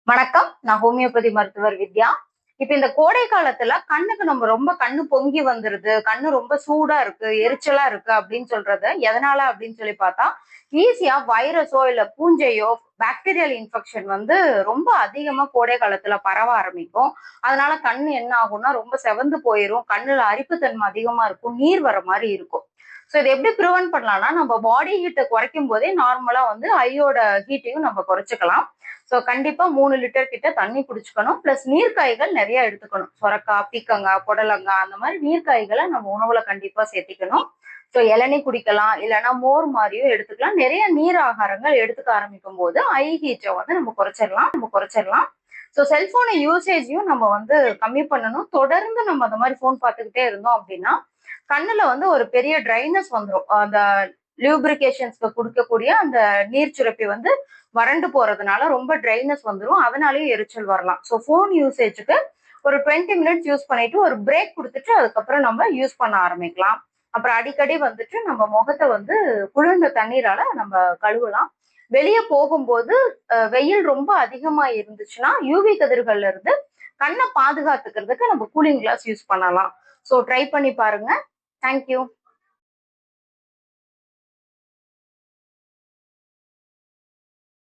வணக்கம். நான் ஹோமியோபதி மருத்துவர் வித்யா. இப்ப இந்த கோடை காலத்துல கண்ணுக்கு நம்ம ரொம்ப கண்ணு பொங்கி வந்துருது, கண்ணு ரொம்ப சூடா இருக்கு, எரிச்சலா இருக்கு அப்படின்னு சொல்றது எதனால அப்படின்னு சொல்லி பார்த்தா, ஈஸியா வைரஸோ இல்ல பூஞ்சையோ, பாக்டீரியல் இன்ஃபெக்ஷன் வந்து ரொம்ப அதிகமா கோடை காலத்துல பரவ ஆரம்பிக்கும். அதனால கண்ணு என்ன ஆகும்னா ரொம்ப செவந்து போயிரும். கண்ணுல அரிப்புத்தன்மை அதிகமா இருக்கும். நீர் வர மாரி இருக்கும். ஸோ இத எப்படி பிரிவென்ட் பண்ணலாம்னா, நம்ம பாடி ஹீட்ட குறைக்கும் போதே நார்மலா வந்து ஐயோட ஹீட்டையும் நம்ம குறைச்சுக்கலாம். ஸோ கண்டிப்பா 3 லிட்டர் கிட்ட தண்ணி குடிச்சுக்கணும். பிளஸ் நீர்க்காய்கள் நிறைய எடுத்துக்கணும். சொரக்காய், பீக்கங்காய், புடலங்காய் அந்த மாதிரி நீர்க்காய்களை நம்ம உணவுல கண்டிப்பா சேர்த்திக்கணும். ஸோ இளநீ குடிக்கலாம், இல்லைன்னா மோர் மாதிரியும் எடுத்துக்கலாம். நிறைய நீர் ஆகாரங்கள் எடுத்துக்க ஆரம்பிக்கும் போது ஐ ஹீட்டை வந்து நம்ம குறைச்சிடலாம். ஸோ செல்போனை யூசேஜையும் நம்ம வந்து கம்மி பண்ணணும். தொடர்ந்து நம்ம அந்த மாதிரி போன் பார்த்துக்கிட்டே இருந்தோம் அப்படின்னா கண்ணுல வந்து ஒரு பெரிய ட்ரைனஸ் வந்துடும். அந்த லியூப்ரிகேஷன்ஸ்க்கு கொடுக்கக்கூடிய அந்த நீர் சுரப்பி வந்து வறண்டு போறதுனால ரொம்ப ட்ரைனஸ் வந்துடும். அதனாலயும் எரிச்சல் வரலாம். ஸோ ஃபோன் யூசேஜுக்கு ஒரு 20 மினிட்ஸ் யூஸ் பண்ணிட்டு ஒரு பிரேக் கொடுத்துட்டு அதுக்கப்புறம் நம்ம யூஸ் பண்ண ஆரம்பிக்கலாம். அப்புறம் அடிக்கடி வந்துட்டு நம்ம முகத்தை வந்து குளிர்ந்த தண்ணீரால நம்ம கழுவலாம். வெளியே போகும்போது வெயில் ரொம்ப அதிகமா இருந்துச்சுன்னா யூவி கதிர்கள்ல இருந்து கண்ணை பாதுகாத்துக்கிறதுக்கு நம்ம கூலிங் கிளாஸ் யூஸ் பண்ணலாம். ஸோ ட்ரை பண்ணி பாருங்க. தேங்க்யூ.